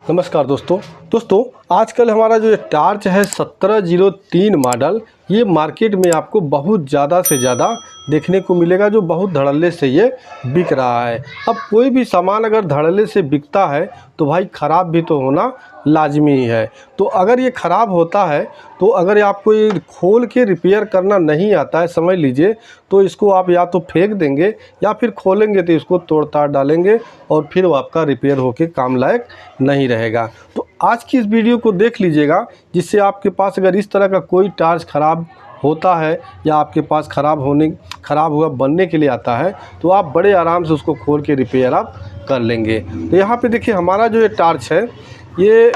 नमस्कार दोस्तों आजकल हमारा जो ये टार्च है 1703 मॉडल, ये मार्केट में आपको बहुत ज़्यादा से ज़्यादा देखने को मिलेगा, जो बहुत धड़ल्ले से ये बिक रहा है। अब कोई भी सामान अगर धड़ल्ले से बिकता है तो भाई ख़राब भी तो होना लाजमी ही है। तो अगर ये ख़राब होता है तो अगर आपको ये खोल के रिपेयर करना नहीं आता है, समझ लीजिए, तो इसको आप या तो फेंक देंगे या फिर खोलेंगे तो इसको तोड़ ताड़ डालेंगे और फिर वो आपका रिपेयर होके काम लायक नहीं रहेगा। तो आज की इस वीडियो को देख लीजिएगा, जिससे आपके पास अगर इस तरह का कोई टार्च ख़राब होता है या आपके पास ख़राब हुआ बनने के लिए आता है तो आप बड़े आराम से उसको खोल के रिपेयर आप कर लेंगे। तो यहाँ पे देखिए हमारा जो ये टार्च है ये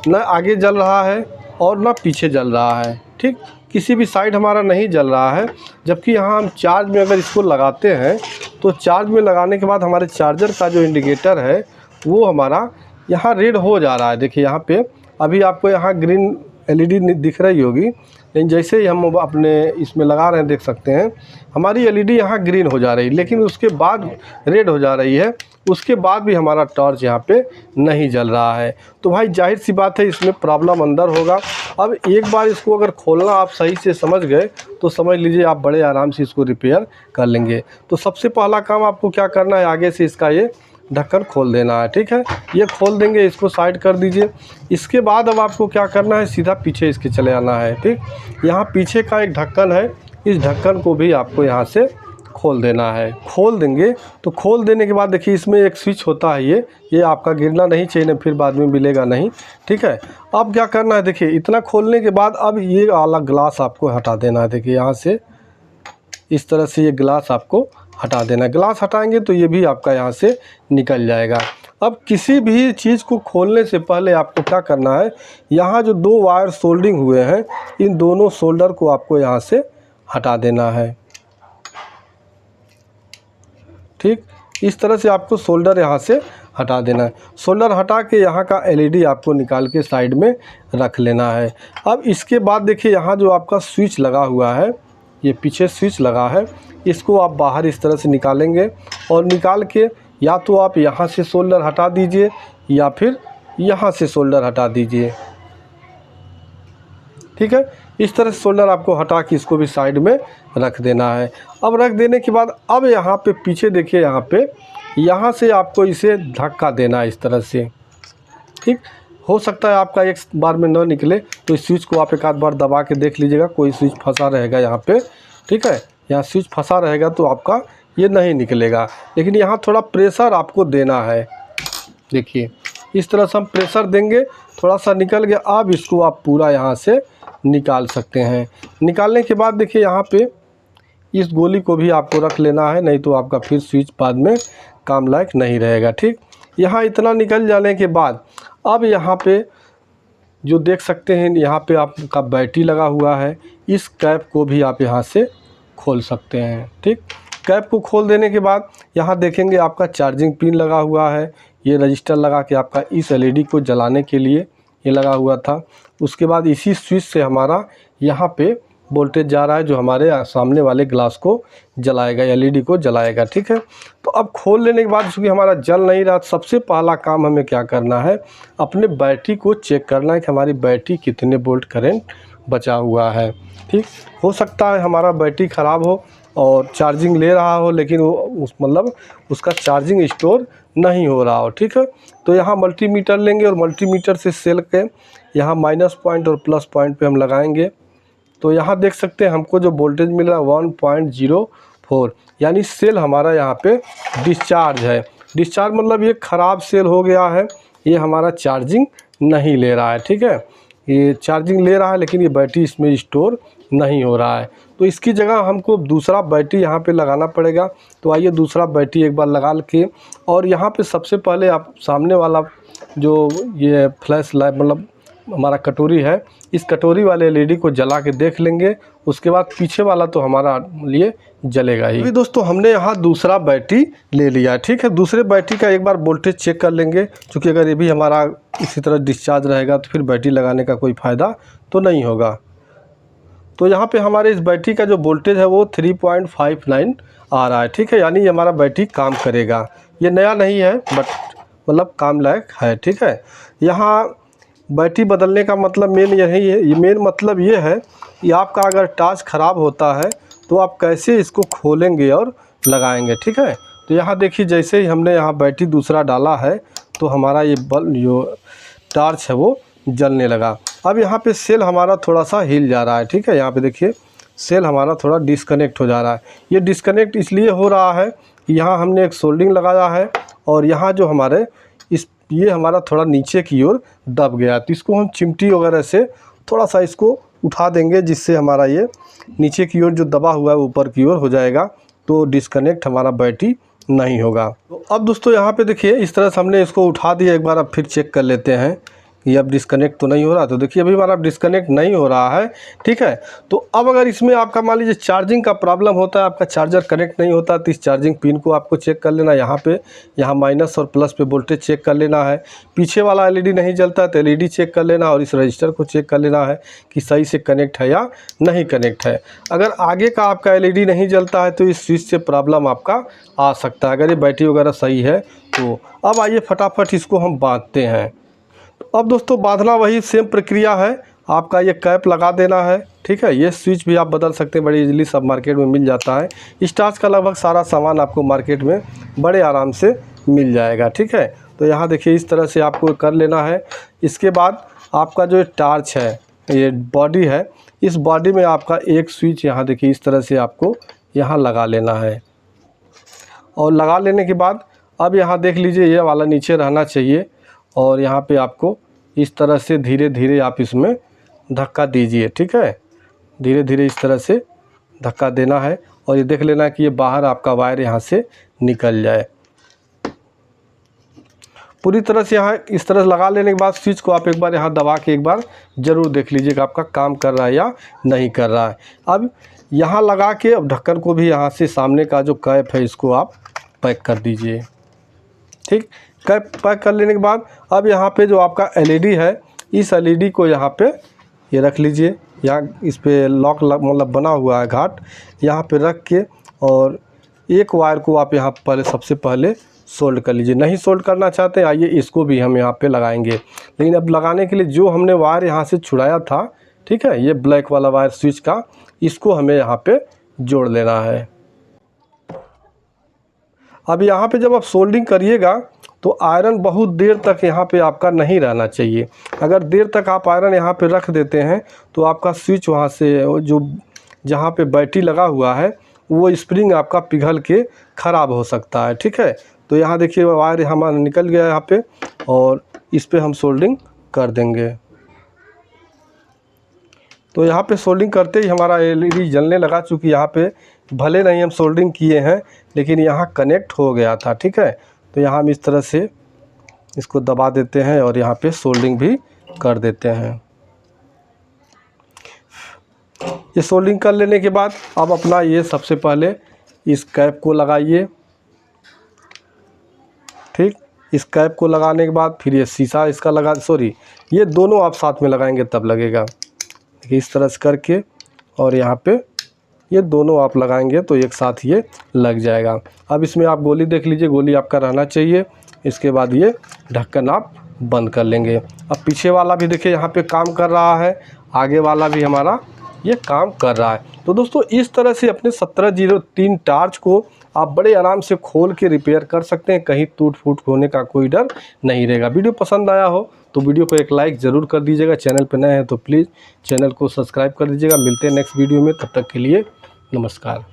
ना आगे जल रहा है और ना पीछे जल रहा है, ठीक, किसी भी साइड हमारा नहीं जल रहा है। जबकि यहाँ हम चार्ज में अगर इसको लगाते हैं तो चार्ज में लगाने के बाद हमारे चार्जर का जो इंडिकेटर है वो हमारा यहाँ रेड हो जा रहा है। देखिए यहाँ पे अभी आपको यहाँ ग्रीन एलईडी दिख रही होगी, लेकिन जैसे ही हम अपने इसमें लगा रहे हैं देख सकते हैं हमारी एलईडी यहाँ ग्रीन हो जा रही है, लेकिन उसके बाद रेड हो जा रही है। उसके बाद भी हमारा टॉर्च यहाँ पे नहीं जल रहा है। तो भाई जाहिर सी बात है इसमें प्रॉब्लम अंदर होगा। अब एक बार इसको अगर खोलना आप सही से समझ गए तो समझ लीजिए आप बड़े आराम से इसको रिपेयर कर लेंगे। तो सबसे पहला काम आपको क्या करना है, आगे से इसका ये ढक्कन खोल देना है, ठीक है। ये खोल देंगे, इसको साइड कर दीजिए। इसके बाद अब आपको क्या करना है, सीधा पीछे इसके चले आना है, ठीक। यहाँ पीछे का एक ढक्कन है, इस ढक्कन को भी आपको यहाँ से खोल देना है। खोल देंगे तो खोल देने के बाद देखिए इसमें एक स्विच होता है, ये आपका गिरना नहीं चाहिए, ना फिर बाद में मिलेगा नहीं, ठीक है। अब क्या करना है, देखिए इतना खोलने के बाद अब ये वाला ग्लास आपको हटा देना है। देखिए यहाँ से इस तरह से ये ग्लास आपको हटा देना है। ग्लास हटाएंगे तो ये भी आपका यहाँ से निकल जाएगा। अब किसी भी चीज़ को खोलने से पहले आपको क्या करना है, यहाँ जो दो वायर सोल्डिंग हुए हैं इन दोनों सोल्डर को आपको यहाँ से हटा देना है, ठीक। इस तरह से आपको सोल्डर यहाँ से हटा देना है। सोल्डर हटा के यहाँ का एलईडी आपको निकाल के साइड में रख लेना है। अब इसके बाद देखिए यहाँ जो आपका स्विच लगा हुआ है, ये पीछे स्विच लगा है, इसको आप बाहर इस तरह से निकालेंगे और निकाल के या तो आप यहाँ से सोल्डर हटा दीजिए या फिर यहाँ से सोल्डर हटा दीजिए, ठीक है। इस तरह से सोल्डर आपको हटा के इसको भी साइड में रख देना है। अब रख देने के बाद अब यहाँ पे पीछे देखिए यहाँ से आपको इसे धक्का देना है इस तरह से, ठीक। हो सकता है आपका एक बार में न निकले तो इस स्विच को आप एक आध बार दबा के देख लीजिएगा, कोई स्विच फंसा रहेगा यहाँ पे, ठीक है। यहाँ स्विच फंसा रहेगा तो आपका ये नहीं निकलेगा, लेकिन यहाँ थोड़ा प्रेशर आपको देना है। देखिए इस तरह से हम प्रेशर देंगे, थोड़ा सा निकल गया। अब इसको आप पूरा यहाँ से निकाल सकते हैं। निकालने के बाद देखिए यहाँ पे इस गोली को भी आपको रख लेना है, नहीं तो आपका फिर स्विच बाद में काम लायक नहीं रहेगा, ठीक। यहाँ इतना निकल जाने के बाद अब यहाँ पे जो देख सकते हैं यहाँ पे आपका बैटरी लगा हुआ है, इस कैप को भी आप यहाँ से खोल सकते हैं, ठीक। कैप को खोल देने के बाद यहाँ देखेंगे आपका चार्जिंग पिन लगा हुआ है, ये रजिस्टर लगा के आपका इस एलईडी को जलाने के लिए ये लगा हुआ था। उसके बाद इसी स्विच से हमारा यहाँ पे वोल्टेज जा रहा है जो हमारे सामने वाले ग्लास को जलाएगा, एलईडी को जलाएगा, ठीक है। तो अब खोल लेने के बाद चूँकि हमारा जल नहीं रहा, सबसे पहला काम हमें क्या करना है, अपने बैटरी को चेक करना है कि हमारी बैटरी कितने वोल्ट करंट बचा हुआ है, ठीक। हो सकता है हमारा बैटरी ख़राब हो और चार्जिंग ले रहा हो लेकिन वो मतलब उसका चार्जिंग स्टोर नहीं हो रहा हो, ठीक है। तो यहाँ मल्टीमीटर लेंगे और मल्टीमीटर से सेल के यहाँ माइनस पॉइंट और प्लस पॉइंट पे हम लगाएंगे। तो यहाँ देख सकते हैं हमको जो वोल्टेज मिल रहा है 1.04, यानी सेल हमारा यहाँ पे डिस्चार्ज है। डिस्चार्ज मतलब ये ख़राब सेल हो गया है, ये हमारा चार्जिंग नहीं ले रहा है, ठीक है। ये चार्जिंग ले रहा है लेकिन ये बैटरी इसमें स्टोर नहीं हो रहा है। तो इसकी जगह हमको दूसरा बैटरी यहाँ पे लगाना पड़ेगा। तो आइए दूसरा बैटरी एक बार लगा के, और यहाँ पे सबसे पहले आप सामने वाला जो ये फ्लैश लाइट मतलब हमारा कटोरी है, इस कटोरी वाले एलईडी को जला के देख लेंगे। उसके बाद पीछे वाला तो हमारा लिए जलेगा ही। अभी दोस्तों हमने यहाँ दूसरा बैटरी ले लिया, ठीक है। दूसरे बैटरी का एक बार वोल्टेज चेक कर लेंगे, क्योंकि अगर ये भी हमारा इसी तरह डिस्चार्ज रहेगा तो फिर बैटरी लगाने का कोई फ़ायदा तो नहीं होगा। तो यहाँ पे हमारे इस बैटरी का जो वोल्टेज है वो 3.59 आ रहा है, ठीक है, यानी ये हमारा बैटरी काम करेगा। ये नया नहीं है बट मतलब काम लायक है। ठीक है, यहाँ बैटरी बदलने का मतलब मेन यही है, ये मेन मतलब ये है कि आपका अगर टॉर्च ख़राब होता है तो आप कैसे इसको खोलेंगे और लगाएंगे। ठीक है, तो यहाँ देखिए जैसे ही हमने यहाँ बैटरी दूसरा डाला है तो हमारा ये बल्ब जो टॉर्च है वो जलने लगा। अब यहाँ पे सेल हमारा थोड़ा सा हिल जा रहा है। ठीक है, यहाँ पे देखिए सेल हमारा थोड़ा डिस्कनेक्ट हो जा रहा है। ये डिस्कनेक्ट इसलिए हो रहा है कि यहाँ हमने एक सोल्डिंग लगाया है और यहाँ जो हमारे ये हमारा थोड़ा नीचे की ओर दब गया, तो इसको हम चिमटी वगैरह से थोड़ा सा इसको उठा देंगे, जिससे हमारा ये नीचे की ओर जो दबा हुआ है ऊपर की ओर हो जाएगा, तो डिस्कनेक्ट हमारा बैटरी नहीं होगा। तो अब दोस्तों यहाँ पे देखिए इस तरह से हमने इसको उठा दिया। एक बार अब फिर चेक कर लेते हैं कि अब डिस्कनेक्ट तो नहीं हो रहा। तो देखिए अभी हमारा डिस्कनेक्ट नहीं हो रहा है। ठीक है, तो अब अगर इसमें आपका मान लीजिए चार्जिंग का प्रॉब्लम होता है, आपका चार्जर कनेक्ट नहीं होता, तो इस चार्जिंग पिन को आपको चेक कर लेना। यहाँ पे माइनस और प्लस पे वोल्टेज चेक कर लेना है। पीछे वाला एलईडी नहीं जलता तो एलईडी चेक कर लेना और इस रजिस्टर को चेक कर लेना है कि सही से कनेक्ट है या नहीं कनेक्ट है। अगर आगे का आपका एलईडी नहीं जलता है तो इस स्विच से प्रॉब्लम आपका आ सकता है। अगर ये बैटरी वगैरह सही है तो अब आइए फटाफट इसको हम बांधते हैं। अब दोस्तों बांधना वही सेम प्रक्रिया है, आपका ये कैप लगा देना है। ठीक है, ये स्विच भी आप बदल सकते हैं, बड़ी इजीली सब मार्केट में मिल जाता है। इस टॉर्च का लगभग सारा सामान आपको मार्केट में बड़े आराम से मिल जाएगा। ठीक है, तो यहाँ देखिए इस तरह से आपको कर लेना है। इसके बाद आपका जो टॉर्च है, ये बॉडी है, इस बॉडी में आपका एक स्विच यहाँ देखिए इस तरह से आपको यहाँ लगा लेना है। और लगा लेने के बाद अब यहाँ देख लीजिए ये वाला नीचे रहना चाहिए और यहाँ पे आपको इस तरह से धीरे धीरे आप इसमें धक्का दीजिए। ठीक है, धीरे धीरे इस तरह से धक्का देना है और ये देख लेना कि ये बाहर आपका वायर यहाँ से निकल जाए। पूरी तरह से यहाँ इस तरह लगा लेने के बाद स्विच को आप एक बार यहाँ दबा के एक बार ज़रूर देख लीजिएगा आपका काम कर रहा है या नहीं कर रहा है। अब यहाँ लगा के अब ढक्कन को भी यहाँ से सामने का जो कैप है इसको आप पैक कर दीजिए। ठीक, कैप पैक कर लेने के बाद अब यहाँ पे जो आपका एलईडी है, इस एलईडी को यहाँ पे ये रख लीजिए। यहाँ इस पे लॉक मतलब बना हुआ है घाट, यहाँ पे रख के और एक वायर को आप यहाँ पहले सबसे पहले सोल्ड कर लीजिए। नहीं सोल्ड करना चाहते आइए इसको भी हम यहाँ पे लगाएंगे, लेकिन अब लगाने के लिए जो हमने वायर यहाँ से छुड़ाया था, ठीक है, ये ब्लैक वाला वायर स्विच का, इसको हमें यहाँ पे जोड़ लेना है। अब यहाँ पे जब आप सोल्डिंग करिएगा तो आयरन बहुत देर तक यहाँ पे आपका नहीं रहना चाहिए। अगर देर तक आप आयरन यहाँ पे रख देते हैं तो आपका स्विच वहाँ से जो जहाँ पे बैटरी लगा हुआ है वो स्प्रिंग आपका पिघल के ख़राब हो सकता है। ठीक है, तो यहाँ देखिए वायर हमारा निकल गया यहाँ पे और इस पे हम सोल्डिंग कर देंगे। तो यहाँ पे सोल्डिंग करते ही हमारा एलईडी जलने लगा, चूँकि यहाँ पे भले नहीं हम सोल्डिंग किए हैं लेकिन यहाँ कनेक्ट हो गया था। ठीक है, तो यहाँ हम इस तरह से इसको दबा देते हैं और यहाँ पे सोल्डिंग भी कर देते हैं। ये सोल्डिंग कर लेने के बाद अब अपना ये सबसे पहले इस कैप को लगाइए। ठीक, इस कैप को लगाने के बाद फिर ये शीशा इसका ये दोनों आप साथ में लगाएंगे तब लगेगा। देखिए इस तरह से करके और यहाँ पे ये दोनों आप लगाएंगे तो एक साथ ये लग जाएगा। अब इसमें आप गोली देख लीजिए, गोली आपका रहना चाहिए। इसके बाद ये ढक्कन आप बंद कर लेंगे। अब पीछे वाला भी देखिए यहाँ पे काम कर रहा है, आगे वाला भी हमारा ये काम कर रहा है। तो दोस्तों इस तरह से अपने 1703 टॉर्च को आप बड़े आराम से खोल के रिपेयर कर सकते हैं, कहीं टूट फूट होने का कोई डर नहीं रहेगा। वीडियो पसंद आया हो तो वीडियो को एक लाइक ज़रूर कर दीजिएगा। चैनल पर नए हैं तो प्लीज़ चैनल को सब्सक्राइब कर दीजिएगा। मिलते हैं नेक्स्ट वीडियो में, तब तक के लिए नमस्कार।